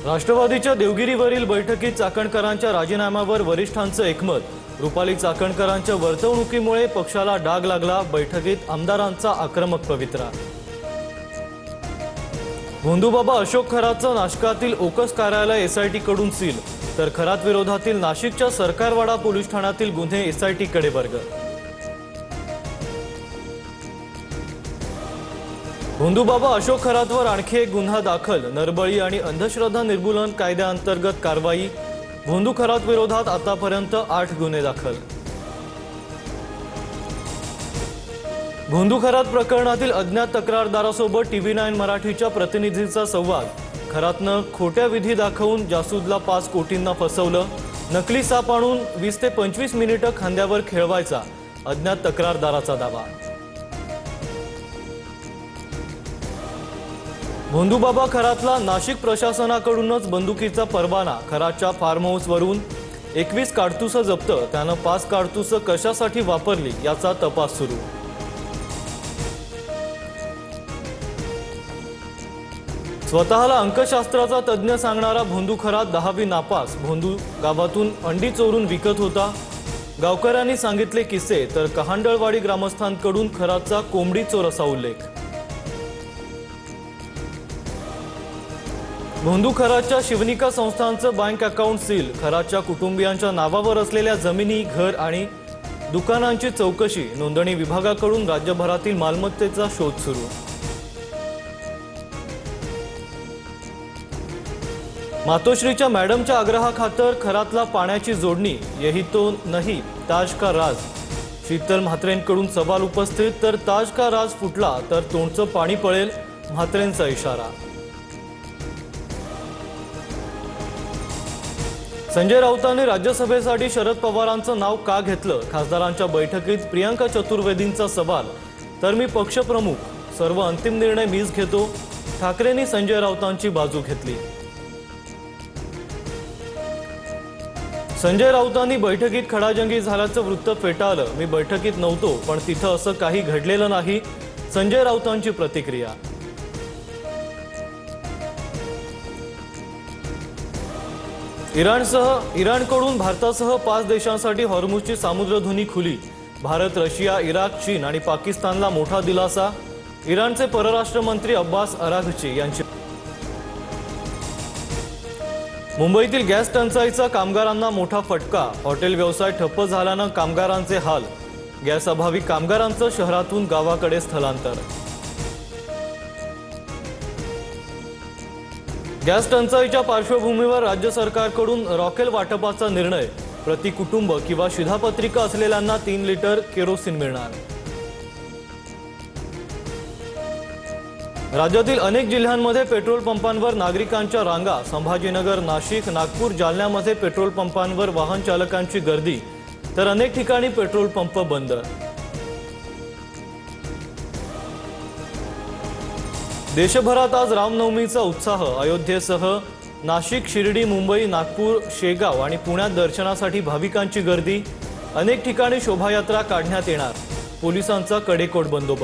राष्ट्रवादीच्या देवगिरीवरील बैठकीत चाकणकरांच्या राजीनाम्यावर वरिष्ठांचं एकमत। रुपाली चाकणकरांच्या वर्तवणुकीमुळे पक्षाला डाग लागला। बैठकीत आमदारांचा आक्रमक पवित्रा। भोंदूबाबा अशोक खरातचं नाशकातील ओकस कार्यालय एसआयटी कडून सील, तर खरात विरोधातील नाशिकच्या सरकारवाडा पोलीस ठाण्यातील गुन्हे एसआयटी कडे वर्ग। भोंदूबाबा अशोक खरातवर आणखी एक गुन्हा दाखल। नरबळी आणि अंधश्रद्धा निर्मूलन कायद्याअंतर्गत कारवाई। भोंदू खरात विरोधात आतापर्यंत 8 गुन्हे दाखल। भोंदू खरात प्रकरणातील अज्ञात तक्रारदारासोबत TV9 मराठीच्या प्रतिनिधीचा संवाद। खरातनं खोट्या विधी दाखवून जासूदला 5 कोटींना फसवलं। नकली साप आणून 20 ते 25 मिनिटं खांद्यावर खेळवायचा, अज्ञात तक्रारदाराचा दावा। भोंदूबाबा खरातला नाशिक प्रशासनाकडूनच बंदुकीचा परवाना। खरातच्या फार्म हाऊसवरून 21 काडतुसं जप्त। त्यानं 5 काडतुसं कशासाठी वापरली याचा तपास सुरू। स्वतःला अंकशास्त्राचा तज्ञ सांगणारा भोंदू खरात 10वी नापास। भोंदू गावातून अंडी चोरून विकत होता। गावकऱ्यांनी सांगितले किस्से, तर कहांडळवाडी ग्रामस्थांकडून खरातचा कोंबडी चोर असा उल्लेख। भोंदू खरातच्या शिवनिका संस्थांचं बँक अकाउंट सील। खरातच्या कुटुंबियांच्या नावावर असलेल्या जमिनी, घर आणि दुकानांची चौकशी। नोंदणी विभागाकडून राज्यभरातील मालमत्तेचा शोध सुरू। मातोश्रीच्या मॅडमच्या आग्रहाखातर खरातला पाण्याची जोडणी। यही तो नहीं ताज का राज। शीतल म्हात्रेंकडून सवाल उपस्थित, तर ताज का राज फुटला तर तोंडचं पाणी पळेल, म्हात्रेंचा इशारा। संजय राऊतांनी राज्यसभेसाठी शरद पवारांचं नाव का घेतलं? खासदारांच्या बैठकीत प्रियंका चतुर्वेदींचा सवाल, तर मी पक्षप्रमुख, सर्व अंतिम निर्णय मीच घेतो। ठाकरेंनी संजय राऊतांची बाजू घेतली। संजय राऊतांनी बैठकीत खडाजंगी झाल्याचं वृत्त फेटाळलं। मी बैठकीत नव्हतो, पण तिथं असं काही घडलेलं नाही, संजय राऊतांची प्रतिक्रिया। इराणकडून भारतासह 5 देशांसाठी हॉर्मुझची सामुद्रधुनी खुली। भारत, रशिया, इराक, चीन आणि पाकिस्तानला मोठा दिलासा। इराणचे परराष्ट्र मंत्री अब्बास अराघची यांची। मुंबईतील गॅस टंचाईचा कामगारांना मोठा फटका। हॉटेल व्यवसाय ठप्प झाल्यानं कामगारांचे हाल। गॅस अभावी कामगारांचं शहरातून गावाकडे स्थलांतर। गॅस टंचाईच्या पार्श्वभूमीवर राज्य सरकारकडून रॉकेल वाटपाचा निर्णय। प्रति कुटुंब किंवा शिधापत्रिका असलेल्यांना 3 लिटर केरोसिन मिळणार। राज्यातील अनेक जिल्ह्यांमध्ये पेट्रोल पंपांवर नागरिकांच्या रांगा। संभाजीनगर, नाशिक, नागपूर, जालन्यामध्ये पेट्रोल पंपांवर वाहन चालकांची गर्दी, तर अनेक ठिकाणी पेट्रोल पंप बंद। देशभरात आज रामनवमीचा उत्साह। अयोध्येसह नाशिक, शिर्डी, मुंबई, नागपूर, शेगाव आणि पुण्यात दर्शनासाठी भाविकांची गर्दी। अनेक ठिकाणी शोभायात्रा काढण्यात येणार। पोलिसांचा कडेकोट बंदोबस्त।